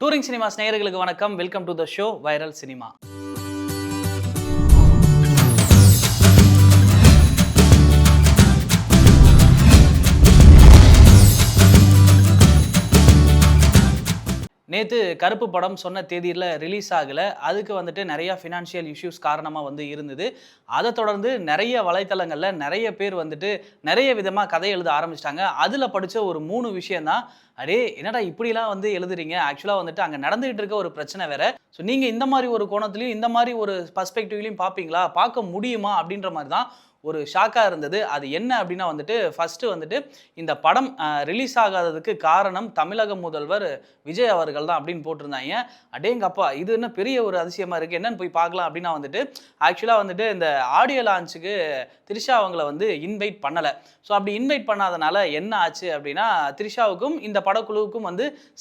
Touring cinema நேயர்களுக்கு வணக்கம். Welcome to the show viral cinema. நேற்று கருப்பு படம் சொன்ன தேதியில் ரிலீஸ் ஆகலை. அதுக்கு வந்துட்டு நிறையா ஃபினான்ஷியல் இஷ்யூஸ் காரணமாக இருந்தது. அதை தொடர்ந்து நிறைய வலைத்தளங்களில் நிறைய பேர் வந்துட்டு நிறைய விதமாக கதை எழுத ஆரம்பிச்சிட்டாங்க. அதில் படித்த ஒரு 3 விஷயந்தான், அடே என்னடா இப்படிலாம் எழுதுறீங்க, ஆக்சுவலாக வந்துட்டு அங்கே நடந்துகிட்டு இருக்க ஒரு பிரச்சனை வேற. ஸோ நீங்கள் இந்த மாதிரி ஒரு கோணத்துலையும் இந்த மாதிரி ஒரு பர்ஸ்பெக்டிவ்லையும் பார்ப்பீங்களா, பார்க்க முடியுமா அப்படின்ற மாதிரி தான் ஒரு ஷாக்காக இருந்தது. அது என்ன அப்படின்னா வந்துட்டு ஃபஸ்ட்டு வந்துட்டு இந்த படம் ரிலீஸ் ஆகாததுக்கு காரணம் தமிழக முதல்வர் விஜய் அவர்கள் தான் அப்படின்னு போட்டிருந்தாங்க. அடேங்கப்பா, இது என்ன பெரிய ஒரு அதிசயமாக இருக்குது, என்னன்னு போய் பார்க்கலாம் அப்படின்னா வந்துட்டு ஆக்சுவலாக வந்துட்டு இந்த ஆடியோ லான்ச்சுக்கு த்ரிஷா அவங்கள இன்வைட் பண்ணலை. ஸோ அப்படி இன்வைட் பண்ணாதனால என்ன ஆச்சு அப்படின்னா த்ரிஷாவுக்கும் இந்த படக்குழுவுக்கும்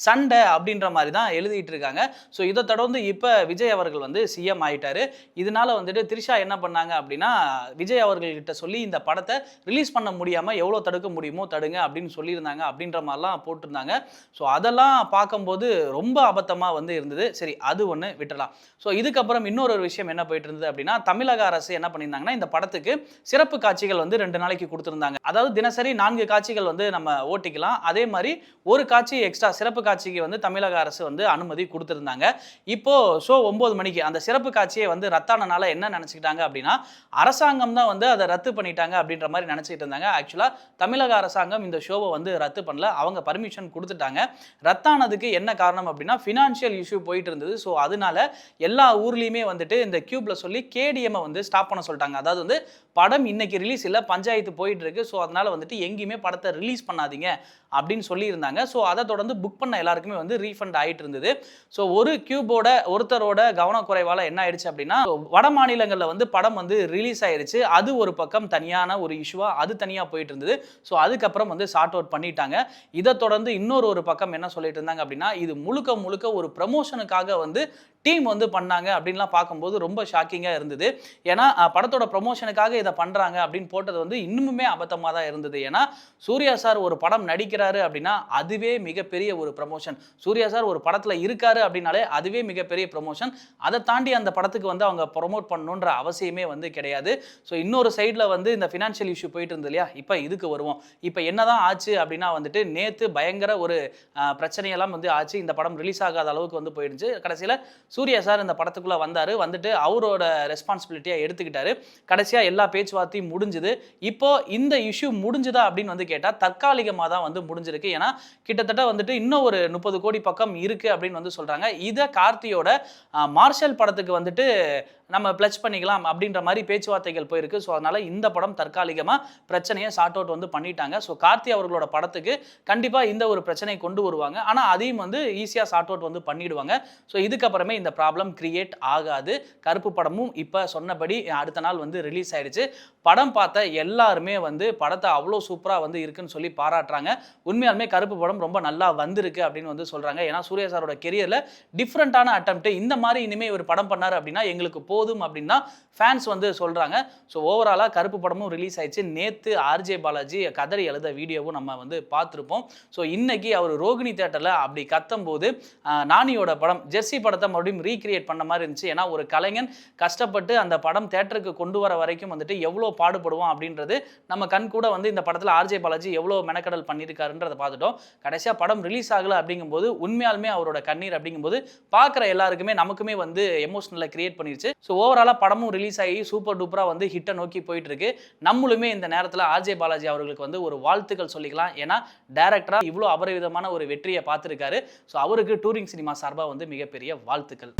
சண்டை அப்படின்ற மாதிரி தான் எழுதிட்டு இருக்காங்க. ஸோ இதை தொடர்ந்து இப்போ விஜய் அவர்கள் சிஎம் ஆயிட்டாரு. இதனால வந்துட்டு த்ரிஷா என்ன பண்ணாங்க அப்படின்னா விஜய் அவர்கள்கிட்ட சொல்லி இந்த படத்தை ரிலீஸ் பண்ண முடியாமல் எவ்வளோ தடுக்க முடியுமோ தடுங்க அப்படின்னு சொல்லியிருந்தாங்க அப்படின்ற மாதிரிலாம் போட்டிருந்தாங்க. ஸோ அதெல்லாம் பார்க்கும்போது ரொம்ப அபத்தமாக இருந்தது. சரி, அது ஒன்று விட்டுலாம். ஸோ இதுக்கப்புறம் இன்னொரு விஷயம் என்ன போயிட்டு இருந்தது அப்படின்னா தமிழக அரசு என்ன பண்ணியிருந்தாங்கன்னா இந்த படத்துக்கு சிறப்பு காட்சிகள் 2 நாளைக்கு கொடுத்துருந்தாங்க. அதாவது தினசரி 4 காட்சிகள் நம்ம ஓட்டிக்கலாம். அதே மாதிரி ஒரு காட்சி எக்ஸ்ட்ரா சிறப்பு காட்சிக்கு தமிழக அரசு அனுமதி கொடுத்துருந்தாங்க. இப்போ ஷோ 9 மணிக்கு அந்த சிறப்பு காட்சியை ரத்தானனால என்ன நினச்சிக்கிட்டாங்க அப்படின்னா அரசாங்கம் தான் அதை ரத்து பண்ணிட்டாங்க அப்படின்ற மாதிரி நினச்சிக்கிட்டு இருந்தாங்க. ஆக்சுவலாக தமிழக அரசாங்கம் இந்த ஷோவை ரத்து பண்ணல, அவங்க பர்மிஷன் கொடுத்துட்டாங்க. ரத்தானதுக்கு என்ன காரணம் அப்படின்னா ஃபினான்ஷியல் இஷ்யூ போயிட்டு இருந்தது. ஸோ அதனால எல்லா ஊர்லேயுமே இந்த கியூப்ல சொல்லி கேடிஎம்மை ஸ்டாப் பண்ண சொல்லிட்டாங்க. அதாவது படம் இன்னைக்கு ரிலீஸ் இல்லை, பஞ்சாயத்து போயிட்டு இருக்கு. ஸோ அதனால எங்கேயுமே படத்தை ரிலீஸ் பண்ணாதீங்க அப்படின்னு சொல்லியிருந்தாங்க. ஸோ அதை தொடர்ந்து புக் பண்ண எல்லாருக்குமே ரீஃபண்ட் ஆகிட்டு இருந்தது. ஸோ ஒரு கியூபோட ஒருத்தரோட கவனக்குறைவால் என்ன ஆயிடுச்சு அப்படின்னா வட மாநிலங்களில் படம் ரிலீஸ் ஆயிடுச்சு. அது ஒரு பக்கம் தனியான ஒரு இஷ்யூவா அது தனியாக போயிட்டு இருந்தது. ஸோ அதுக்கப்புறம் சார்ட் அவுட் பண்ணிட்டாங்க. இதை தொடர்ந்து இன்னொரு பக்கம் என்ன சொல்லிட்டு இருந்தாங்க அப்படின்னா இது முழுக்க ஒரு ப்ரமோஷனுக்காக டீம் பண்ணாங்க அப்படின்லாம் பார்க்கும்போது ரொம்ப ஷாக்கிங்காக இருந்தது. ஏன்னா படத்தோட ப்ரமோஷனுக்காக இதை பண்ணுறாங்க அப்படின்னு போட்டது இன்னுமே அபத்தமாக தான் இருந்தது. ஏன்னா சூர்யா சார் ஒரு படம் நடிக்கிறாரு அப்படின்னா அதுவே மிகப்பெரிய ஒரு ப்ரமோஷன். சூர்யா சார் ஒரு படத்தில் இருக்காரு அப்படின்னாலே அதுவே மிகப்பெரிய ப்ரமோஷன். அதை தாண்டி அந்த படத்துக்கு அவங்க ப்ரொமோட் பண்ணணுன்ற அவசியமே கிடையாது. ஸோ இன்னொரு சைடில் இந்த ஃபினான்ஷியல் இஷ்யூ போயிட்டு இருந்தது இல்லையா, இப்போ இதுக்கு வருவோம். இப்போ என்னதான் ஆச்சு அப்படின்னா நேற்று பயங்கர ஒரு பிரச்சனையெல்லாம் ஆச்சு. இந்த படம் ரிலீஸ் ஆகாத அளவுக்கு போயிடுச்சு. கடைசியில் சூர்யா சார் இந்த படத்துக்குள்ளே வந்துட்டு அவரோட ரெஸ்பான்சிபிலிட்டியாக எடுத்துக்கிட்டாரு. கடைசியாக எல்லா பேச்சுவார்த்தையும் முடிஞ்சுது. இப்போ இந்த இஷ்யூ முடிஞ்சுதா அப்படின்னு கேட்டால் தற்காலிகமாக தான் முடிஞ்சிருக்கு. ஏன்னா கிட்டத்தட்ட இன்னும் ஒரு 30 கோடி பக்கம் இருக்குது அப்படின்னு சொல்கிறாங்க. இதை கார்த்தியோட மார்ஷல் படத்துக்கு நம்ம பிளச் பண்ணிக்கலாம் அப்படின்ற மாதிரி பேச்சுவார்த்தைகள் போயிருக்கு. ஸோ அதனால் இந்த படம் தற்காலிகமாக பிரச்சனையை சார்ட் அவுட் பண்ணிட்டாங்க. ஸோ கார்த்தி அவர்களோட படத்துக்கு கண்டிப்பாக இந்த ஒரு பிரச்சனையை கொண்டு வருவாங்க. ஆனால் அதையும் ஈஸியாக சார்ட் அவுட் பண்ணிடுவாங்க. ஸோ இதுக்கப்புறமே இந்த ப்ராப்ளம் கிரியேட் ஆகாது. கருப்பு படமும் இப்போ சொன்னபடி அடுத்த நாள் ரிலீஸ் ஆயிடுச்சு. படம் பார்த்த எல்லாருமே படத்தை அவ்வளோ சூப்பராக இருக்குன்னு சொல்லி பாராட்டுறாங்க. உண்மையாலுமே கருப்பு படம் ரொம்ப நல்லா வந்திருக்கு அப்படின்னு சொல்கிறாங்க. ஏன்னா சூர்யா சாரோட கெரியரில் டிஃப்ரெண்ட்டான அட்டெம்ப்ட், இந்த மாதிரி இனிமேல் ஒரு படம் பண்ணார் அப்படின்னா எங்களுக்கு போதும் அப்படின்னு தான் ஃபேன்ஸ் சொல்கிறாங்க. ஸோ ஓவராலாக கருப்பு படமும் ரிலீஸ் ஆயிடுச்சு. நேற்று ஆர்ஜே பாலாஜி கதறி எழுத வீடியோவும் நம்ம பார்த்துருப்போம். ஸோ இன்னைக்கு அவர் ரோகிணி தேட்டரில் அப்படி கத்தும்போது நானியோட படம் ஜெர்சி படத்தை மறுபடியும் ரீக்ரியேட் பண்ண மாதிரி இருந்துச்சு. ஏன்னா ஒரு கலைஞன் கஷ்டப்பட்டு அந்த படம் தேட்டருக்கு கொண்டு வர வரைக்கும் எவ்வளோ பாடுபடுவோம் அப்படின்றது நம்ம கண் கூட இந்த படத்தில் ஆர்ஜே பாலாஜி எவ்வளோ மெனக்கடல் பண்ணியிருக்காருன்றதை பார்த்துட்டோம். கடைசியாக படம் ரிலீஸ் ஆகலை அப்படிங்கும்போது உண்மையாலுமே அவரோட கண்ணீர் அப்படிங்கும்போது பார்க்குற எல்லாருக்குமே நமக்குமே எமோஷனலை கிரியேட் பண்ணிருச்சு. ஸோ ஓவராலாக படமும் ரிலீஸ் ஆகி சூப்பர் டூப்பராக ஹிட்டை நோக்கி போயிட்டு இருக்கு. நம்மளுமே இந்த நேரத்தில் ஆர்ஜே பாலாஜி அவர்களுக்கு ஒரு வாழ்த்துக்கள் சொல்லிக்கலாம். ஏன்னா டைரக்டராக இவ்வளோ அபரிவிதமான ஒரு வெற்றியை பார்த்துருக்காரு. ஸோ அவருக்கு டூரிங் சினிமா சார்பாக மிகப்பெரிய வாழ்த்துக்கள்.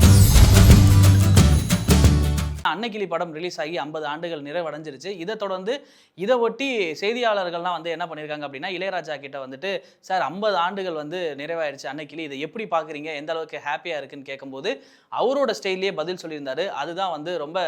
அன்னக்கிளி படம் ரிலீஸ் ஆகி 50 ஆண்டுகள் நிறைவடைஞ்சிருச்சு. இதை தொடர்ந்து இதை ஒட்டி செய்தியாளர்கள்லாம் என்ன பண்ணியிருக்காங்க அப்படின்னா இளையராஜா கிட்ட சார் 50 ஆண்டுகள் நிறைவாயிருச்சு அன்னக்கிளி, இதை எப்படி பார்க்குறீங்க, எந்த அளவுக்கு ஹாப்பியாக இருக்குன்னு கேட்கும்போது அவரோட ஸ்டைல்லேயே பதில் சொல்லியிருந்தாரு. அதுதான் ரொம்ப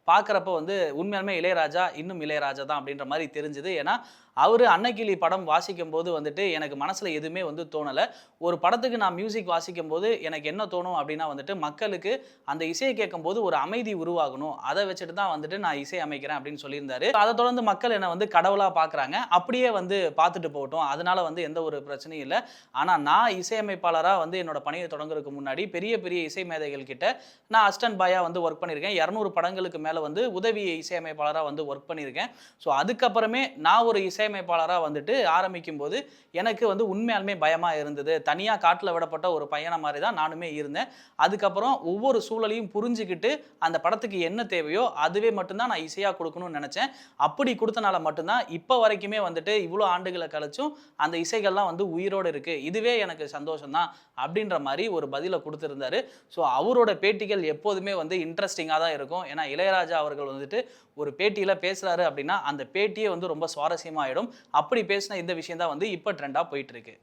பார்க்குறப்ப உண்மையாலுமே இளையராஜா இன்னும் இளையராஜா தான் அப்படின்ற மாதிரி தெரிஞ்சுது. ஏன்னா அவர் அன்னக்கிளி படம் வாசிக்கும் போது எனக்கு மனசில் எதுவுமே தோணலை. ஒரு படத்துக்கு நான் மியூசிக் வாசிக்கும் போது எனக்கு என்ன தோணும் அப்படின்னா மக்களுக்கு அந்த இசையை கேட்கும்போது ஒரு அமைதி உருவாகணும், ஆகணும், அதை வச்சுட்டு தான் வந்துட்டு நான் இசை அமைக்கிறேன் அப்படின்னு சொல்லியிருந்தாரு. அதை தொடர்ந்து மக்கள் என்னை வந்து கடவுளா பார்க்குறாங்க. அப்படியே வந்து பார்த்துட்டு போகட்டும், அதனால வந்து எந்த ஒரு பிரச்சனையும் இல்லை. ஆனால் நான் இசையமைப்பாளராக வந்து என்னோட பணியை தொடங்குறதுக்கு முன்னாடி பெரிய பெரிய இசை மேதைகள் கிட்ட நான் அசிஸ்டன்ட் பாயா வந்து ஒர்க் பண்ணியிருக்கேன். 200 படங்களுக்கு மேலே வந்து உதவி இசையமைப்பாளராக வந்து ஒர்க் பண்ணியிருக்கேன். ஸோ அதுக்கப்புறமே நான் ஒரு இசையமைப்பாளராக வந்துட்டு ஆரம்பிக்கும் போது எனக்கு வந்து உண்மையாலுமே பயமாக இருந்தது. தனியாக காட்டில் விடப்பட்ட ஒரு பையனை மாதிரி தான் நானுமே இருந்தேன். அதுக்கப்புறம் ஒவ்வொரு சூழலையும் புரிஞ்சுக்கிட்டு அந்த படத்துக்கு என்ன தேவையோ அதுவே மட்டும்தான் நான் இசையாக கொடுக்கணும்னு நினச்சேன். அப்படி கொடுத்தனால மட்டும்தான் இப்போ வரைக்குமே வந்துட்டு இவ்வளோ ஆண்டுகளை கழிச்சும் அந்த இசைகள்லாம் வந்து உயிரோடு இருக்குது. இதுவே எனக்கு சந்தோஷம் தான் அப்படின்ற மாதிரி ஒரு பதிலை கொடுத்துருந்தாரு. ஸோ அவரோட பேட்டிகள் எப்போதுமே வந்து இன்ட்ரெஸ்டிங்காக தான் இருக்கும். ஏன்னா இளையராஜா அவர்கள் வந்துட்டு ஒரு பேட்டியில் பேசுகிறாரு அப்படின்னா அந்த பேட்டியே வந்து ரொம்ப சுவாரஸ்யமாகிடும். அப்படி பேசின இந்த விஷயம் தான் வந்து இப்போ ட்ரெண்டாக போயிட்டு இருக்கு.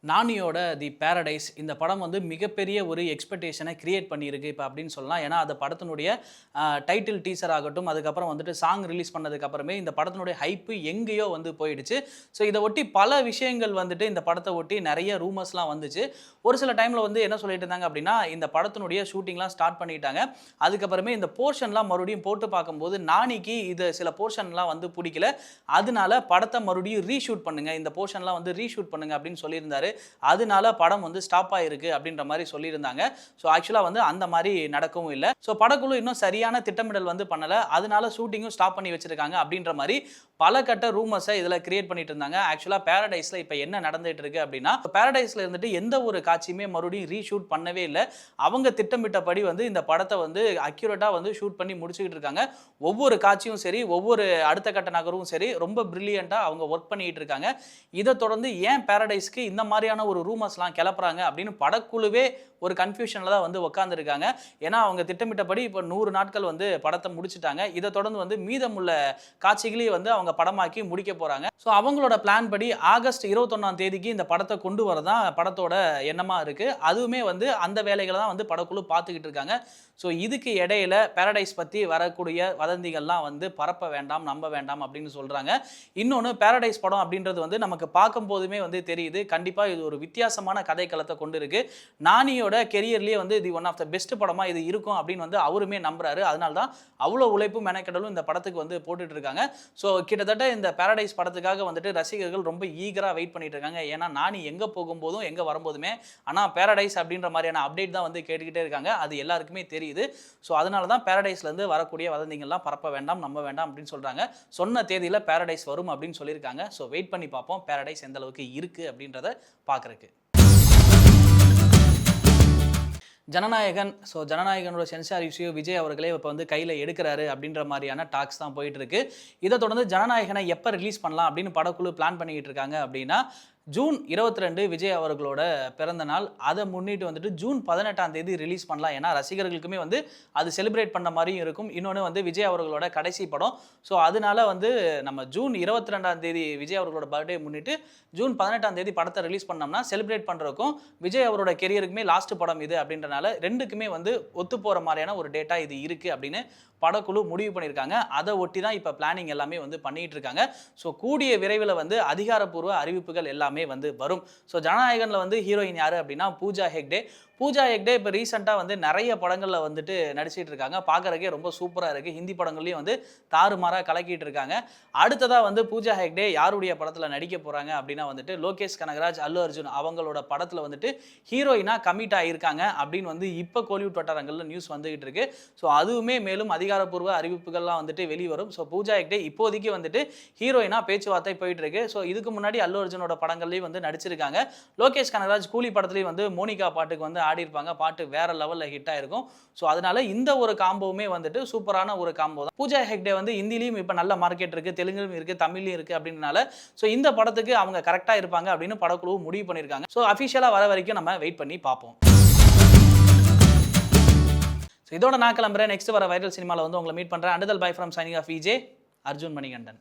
நானியோட தி பேரடைஸ் இந்த படம் வந்து மிகப்பெரிய ஒரு எக்ஸ்பெக்டேஷனை கிரியேட் பண்ணியிருக்கு இப்போ அப்படின்னு சொல்லலாம். ஏன்னா அந்த படத்தினுடைய டைட்டில் டீசர் ஆகட்டும், அதுக்கப்புறம் வந்துட்டு சாங் ரிலீஸ் பண்ணதுக்கப்புறமே இந்த படத்தினுடைய ஹைப்பு எங்கேயோ வந்து போயிடுச்சு. ஸோ இதை ஒட்டி பல விஷயங்கள் வந்துட்டு இந்த படத்தை ஒட்டி நிறைய ரூமர்ஸ்லாம் வந்துச்சு. ஒரு சில டைமில் வந்து என்ன சொல்லிட்டு இருந்தாங்க அப்படின்னா, இந்த படத்தினுடைய ஷூட்டிங்லாம் ஸ்டார்ட் பண்ணிட்டாங்க. அதுக்கப்புறமே இந்த போர்ஷன்லாம் மறுபடியும் போட்டு பார்க்கும்போது நானிக்கு இது சில போர்ஷன்லாம் வந்து பிடிக்கல, அதனால படத்தை மறுபடியும் ரீஷூட் பண்ணுங்க, இந்த போர்ஷன்லாம் வந்து ரீஷூட் பண்ணுங்க அப்படின்னு சொல்லியிருந்தாரு. அதனால படம் வந்து ஸ்டாப் ஆயிருக்கு அப்படின்ற மாதிரி சொல்லியிருந்தாங்க. ஸோ ஆக்சுவலாக வந்து அந்த மாதிரி நடக்கவும் இல்லை. ஸோ படக்குழு இன்னும் சரியான திட்டமிடல் வந்து பண்ணலை, அதனால ஷூட்டிங்கும் ஸ்டாப் பண்ணி வச்சிருக்காங்க அப்படின்ற மாதிரி பல கட்ட ரூமர்ஸை இதில் கிரியேட் பண்ணிட்டு இருந்தாங்க. ஆக்சுவலாக பேரடைஸில் இப்போ என்ன நடந்துட்டு இருக்கு அப்படின்னா, பேரடைஸில் இருந்துட்டு எந்த ஒரு காட்சியுமே மறுபடியும் ரீஷூட் பண்ணவே இல்லை. அவங்க திட்டமிட்டபடி வந்து இந்த படத்தை வந்து அக்யூரேட்டாக வந்து ஷூட் பண்ணி முடிச்சுக்கிட்டு இருக்காங்க. ஒவ்வொரு காட்சியும் சரி, ஒவ்வொரு அடுத்த கட்ட நகரும் சரி, ரொம்ப பிரில்லியண்ட்டாக அவங்க ஒர்க் பண்ணிட்டு இருக்காங்க. இதை தொடர்ந்து ஏன் பேரடைஸ்க்கு இந்த மாதிரியான ஒரு ரூமர்ஸ்லாம் கிளப்புறாங்க அப்படின்னு படக்குழுவே ஒரு கன்ஃபியூஷனில் தான் வந்து உட்காந்துருக்காங்க. ஏன்னா அவங்க திட்டமிட்டபடி இப்போ 100 நாட்கள் வந்து படத்தை முடிச்சுட்டாங்க. இதை தொடர்ந்து வந்து மீதமுள்ள காட்சிகளையும் வந்து அவங்க படமாக்கி முடிக்க போகிறாங்க. ஸோ அவங்களோட பிளான் படி ஆகஸ்ட் 21ஆம் தேதிக்கு இந்த படத்தை கொண்டு வரதான் படத்தோட எண்ணமாக இருக்குது. அதுவுமே வந்து அந்த வேலைகளை தான் வந்து படக்குழு பார்த்துக்கிட்டு இருக்காங்க. ஸோ இதுக்கு இடையில பேரடைஸ் பற்றி வரக்கூடிய வதந்திகள்லாம் வந்து பரப்ப வேண்டாம், நம்ப வேண்டாம் அப்படின்னு சொல்கிறாங்க. இன்னொன்று, பேரடைஸ் படம் அப்படின்றது வந்து நமக்கு பார்க்கும் போதுமே வந்து தெரியுது, கண்டிப்பாக இது ஒரு வித்தியாசமான கதைக்களத்தை கொண்டு இருக்கு. நானியோட கெரியர்லேயே வந்து இது ஒன் ஆஃப் த பெஸ்ட் படமாக இது இருக்கும் அப்படின்னு வந்து அவருமே நம்புறாரு. அதனால தான் அவ்வளோ உழைப்பும் மெனக்கெடலும் இந்த படத்துக்கு வந்து போட்டுட்டு இருக்காங்க. ஸோ கிட்டத்தட்ட இந்த பேரடைஸ் படத்துக்காக வந்துட்டு ரசிகர்கள் ரொம்ப ஈகராக வெயிட் பண்ணிட்டு இருக்காங்க. ஏன்னா நானி எங்கே போகும்போதும் எங்கே வரும்போதுமே ஆனால் பேரடைஸ் அப்படின்ற மாதிரியான அப்டேட் தான் வந்து கேட்டுக்கிட்டே இருக்காங்க. அது எல்லாருக்குமே தெரியுது. ஸோ அதனால தான் பேரடைஸ்லேருந்து வரக்கூடிய வதந்திகள்லாம் பரப்ப வேண்டாம், நம்ப வேண்டாம் அப்படின்னு சொல்கிறாங்க. சொன்ன தேதியில் பேரடைஸ் வரும் அப்படின்னு சொல்லியிருக்காங்க. ஸோ வெயிட் பண்ணி பார்ப்போம் பேரடைஸ் எந்த அளவுக்கு இருக்குது அப்படின்றத பார்க்குறக்கு. ஜனநாயகன். ஸோ ஜனநாயகனோட சென்சார் இஷ்யூ விஜய் அவர்களே இப்போ வந்து கையில் எடுக்கிறாரு அப்படின்ற மாதிரியான டாக்ஸ் தான் போயிட்டு இருக்கு. இதை தொடர்ந்து ஜனநாயகனை எப்போ ரிலீஸ் பண்ணலாம் அப்படின்னு படக்குழு பிளான் பண்ணிக்கிட்டு இருக்காங்க அப்படின்னா, ஜூன் 22 விஜய் அவர்களோட பிறந்த நாள். அதை முன்னிட்டு வந்துட்டு ஜூன் 18ஆம் தேதி ரிலீஸ் பண்ணலாம். ஏன்னா ரசிகர்களுக்குமே வந்து அது செலிப்ரேட் பண்ண மாதிரியும் இருக்கும். இன்னொன்று வந்து விஜய் அவர்களோட கடைசி படம். ஸோ அதனால வந்து நம்ம ஜூன் 22ஆம் தேதி விஜய் அவர்களோட பர்த்டே முன்னிட்டு ஜூன் 18ஆம் தேதி படத்தை ரிலீஸ் பண்ணோம்னா செலிப்ரேட் பண்ணுறதுக்கும் விஜய் அவரோட கெரியருக்குமே லாஸ்ட் படம் இது அப்படின்றனால ரெண்டுக்குமே வந்து ஒத்து போகிற மாதிரியான ஒரு டேட்டா இது இருக்குது அப்படின்னு படக்குழு முடிவு பண்ணியிருக்காங்க. அதை ஒட்டி தான் இப்போ பிளானிங் எல்லாமே வந்து பண்ணிட்டு இருக்காங்க. ஸோ கூடிய விரைவில் வந்து அதிகாரப்பூர்வ அறிவிப்புகள் எல்லாமே வந்து வரும். ஸோ ஜனநாயகனில் வந்து ஹீரோயின் யார் அப்படின்னா பூஜா ஹெக்டே. பூஜா ஹெக்டே இப்போ ரீசெண்டாக வந்து நிறைய படங்களில் வந்துட்டு நடிச்சிட்டு இருக்காங்க. பார்க்குறக்கே ரொம்ப சூப்பராக இருக்குது. ஹிந்தி படங்கள்லையும் வந்து தாறுமாறாக கலக்கிட்டு இருக்காங்க. அடுத்ததாக வந்து பூஜா ஹெக்டே யாருடைய படத்தில் நடிக்க போகிறாங்க அப்படின்னா வந்துட்டு லோகேஷ் கனகராஜ், அல்லு அர்ஜுன் அவங்களோட படத்தில் வந்துட்டு ஹீரோயினாக கமிட் ஆகியிருக்காங்க அப்படின்னு வந்து இப்போ கோலிவுட் வட்டாரங்களில் நியூஸ் வந்துகிட்டு இருக்கு. ஸோ அதுவுமே மேலும் அதிகாரப்பூர்வ அறிவிப்புகள்லாம் வந்துட்டு வெளிவரும். ஸோ பூஜா ஹெக்டே இப்போதைக்கு வந்துட்டு ஹீரோயினாக பேச்சுவார்த்தை போயிட்டு இருக்கு. ஸோ இதுக்கு முன்னாடி அல்லு அர்ஜுனோட படங்கள்லையும் வந்து நடிச்சிருக்காங்க. லோகேஷ் கனகராஜ் கூலி படத்துலையும் வந்து மோனிகா பாட்டுக்கு வந்து ஆடி இருப்பாங்க. பாட்டு வேற லெவல்ல ஹிட் ஆயிருக்கும். ஸோ அதனால இந்த ஒரு காம்போவுமே வந்துட்டு சூப்பரான ஒரு காம்போ தான். பூஜா ஹெக்டே வந்து ஹிந்திலையும் இப்போ நல்ல மார்க்கெட் இருக்கு, தெலுங்குலையும் இருக்கு, தமிழ்லையும் இருக்கு அப்படின்றனால ஸோ இந்த படத்துக்கு அவங்க கரெக்டாக இருப்பாங்க அப்படின்னு படக்குழு முடிவு பண்ணியிருக்காங்க. ஸோ அஃபிஷியலாக வர வரைக்கும் நம்ம வெயிட் பண்ணி பார்ப்போம். ஸோ இதோட நான் கிளம்புறேன். நெக்ஸ்ட் வர வைரல் சினிமாவில் வந்து உங்களை மீட் பண்ணுறேன். Until bye from signing off VJ Arjun Manikandan.